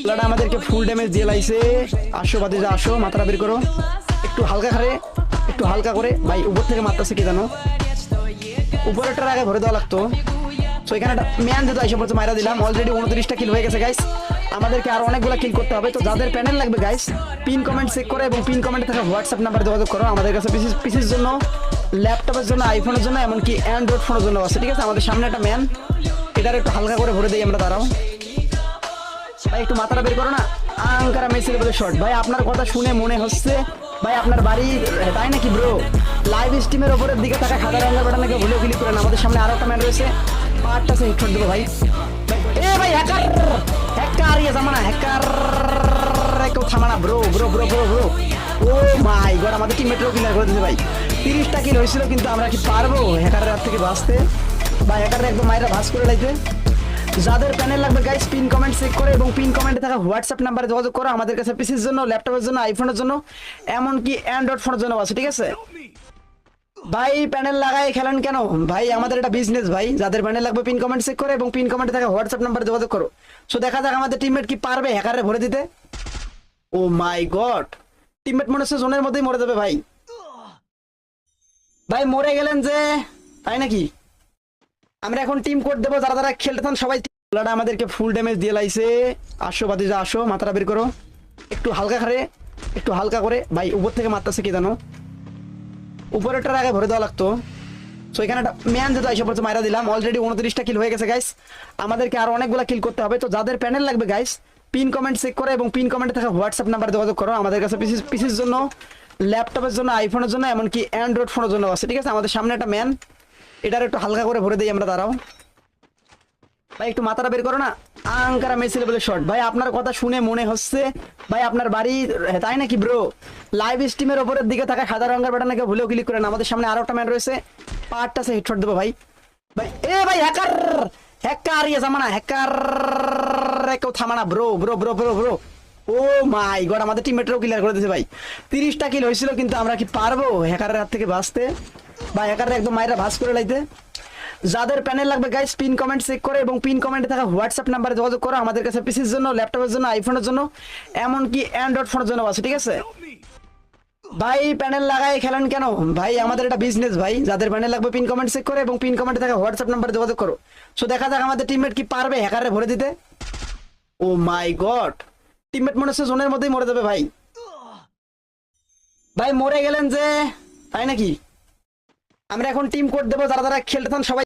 প্লেয়ারটা আমাদেরকে full damage দিয়ে লাইছে। আসো বাদিজা আসো, মাথাটা বের করো। একটু হালকা খারে, একটু হালকা করে। ভাই উপর থেকে মারতেছে কি জানো, উপরেরটার আগে ভরে দেওয়া লাগতো। সো এখানে একটা ম্যান যেহেতু আইসা পড়ছে মাইরা দিলাম। অলরেডি 29টা কিল হয়ে গেছে গাইস। আমাদেরকে আরো অনেকগুলো কিল করতে হবে। তো যাদের প্যানেল লাগবে গাইস, পিন কমেন্ট চেক করে এবং পিন কমেন্টে থাকা হোয়াটসঅ্যাপ নাম্বারে যোগাযোগ করো। আমাদের কাছে পিসির জন্য, ল্যাপটপের জন্য, আইফোনের জন্য, এমনকি অ্যান্ড্রয়েড ফোনের জন্য আছে। ঠিক আছে, আমাদের সামনে একটা ম্যান, এটার একটু হালকা করে ভরে দিই আমরা। দাঁড়াও ভাই, একটু মাথাটা বের করো না। আঙ্কারা মেসি বলে শর্ট। ভাই আপনার কথা শুনে মনে হচ্ছে ভাই আপনার বাড়ি, তাই নাকি ব্রো? লাইভ স্ট্রিমের ওপরের দিকে থাকা সাদা রঙের বাটনকে ভুলে ক্লিক করেন। আমাদের সামনে আরো একটা ম্যান রয়েছে, পাঁচটা সে হেডশট দেবো ভাই। এ ভাই হ্যাকার, হ্যাকার ইয়ে জামানা, হ্যাকার কেউ থামানা bro bro bro bro bro. Oh my God, আমাদের টিমমেটও ক্লিয়ার করে দিয়েছে ভাই। 30টা কিল হয়েছিল, কিন্তু আমরা কি পারবো হ্যাকারের হাত থেকে বাঁচতে? বা হ্যাকারের একদম মাইরা ভাস করে লাইতে। যাদের প্যানেল লাগবে গাইস, পিন কমেন্ট চেক করে এবং পিন কমেন্টে থাকা হোয়াটসঅ্যাপ নাম্বারে যোগাযোগ করো। আমাদের কাছে পিসির জন্য, ল্যাপটপের জন্য, আইফোনের জন্য, এমনকি অ্যান্ড্রয়েড ফোনের জন্য আছে। ঠিক আছে ভাই, প্যানেল লাগাই খেলেন কেন ভাই? আমাদের এটা বিজনেস ভাই। যাদের প্যানেল লাগবে পিন কমেন্ট চেক করে এবং পিন কমেন্টে থাকা হোয়াটসঅ্যাপ নাম্বারে যোগাযোগ করো। সো দেখা যাক আমাদের টিমমেট কি পারবে হ্যাকারে ভরে দিতে। ও মাই গড, টিমমেট মনে হচ্ছে জোনের মধ্যেই মরে যাবে ভাই। ভাই মরে গেলেন যে, তাই নাকি? আমরা এখন টিম কোড দেবো, যারা যারা খেলতে থান সবাই। প্লেয়ারটা আমাদেরকে ফুল ড্যামেজ দিয়ে লাইছে। আসো বাদিজা আসো, মাথাটা বের করো। একটু হালকা খারে, একটু হালকা করে। ভাই উপর থেকে মারতেছে কি জানো, উপরেরটার আগে ভরে দেওয়া লাগতো। সো এখানে একটা ম্যান যেহেতু আইসা পড়ছে মাইরা দিলাম। অলরেডি 29টা কিল হয়ে গেছে গাইস। আমাদেরকে আরো অনেকগুলো কিল করতে হবে। তো যাদের প্যানেল লাগবে গাইস, পিন কমেন্ট চেক করে এবং পিন কমেন্টে থাকা হোয়াটসঅ্যাপ নাম্বারে যোগাযোগ করো। আমাদের কাছে পিসির জন্য, ল্যাপটপের জন্য, আইফোনের জন্য, এমনকি অ্যান্ড্রয়েড ফোনের জন্য আছে। ঠিক আছে, আমাদের সামনে একটা ম্যান, এটার একটু হালকা করে ভরে দিই আমরা। দাঁড়াও ভাই, একটু মাথাটা বের করো না। আঙ্কারা মেসি বলে শর্ট। ভাই আপনার কথা শুনে মনে হচ্ছে ভাই আপনার বাড়ি, তাই নাকি ব্রো? লাইভ স্ট্রিমের ওপরের দিকে থাকা সাদা রঙের বাটনকে ভুলেও ক্লিক করেন। আমাদের সামনে আরো একটা ম্যান রয়েছে, পাঁচটা সে হেডশট দেবো ভাই। ভাই এ ভাই হ্যাকার, হ্যাকার ইয়ে জামানা, হ্যাকার কেউ থামানা bro bro bro bro bro. Oh my God, আমাদের টিমমেটও ক্লিয়ার করে দিয়েছে ভাই। 30টা কিল হয়েছিল, কিন্তু আমরা কি পারবো হ্যাকারের হাত থেকে বাঁচতে? বা হ্যাকারের একদম মাইরা ভাস করে লাইতে। যাদের প্যানেল লাগবে গাইস, পিন কমেন্ট চেক করে এবং পিন কমেন্টে থাকা হোয়াটসঅ্যাপ নাম্বারে যোগাযোগ করো। আমাদের কাছে পিসির জন্য, ল্যাপটপের জন্য, আইফোনের জন্য, এমনকি অ্যান্ড্রয়েড ফোনের জন্য আছে। ঠিক আছে ভাই, প্যানেল লাগাই খেলেন কেন ভাই? আমাদের এটা বিজনেস ভাই। যাদের প্যানেল লাগবে পিন কমেন্ট চেক করে এবং পিন কমেন্টে থাকা হোয়াটসঅ্যাপ নাম্বারে যোগাযোগ করো। সো দেখা যাক আমাদের টিমমেট কি পারবে হ্যাকারে ভরে দিতে। ও মাই গড, টিমমেট মনে হচ্ছে জোনের মধ্যেই মরে যাবে ভাই। ভাই মরে গেলেন যে, তাই নাকি? আমরা এখন টিম কোড দেবো, যারা যারা খেলতে থান সবাই।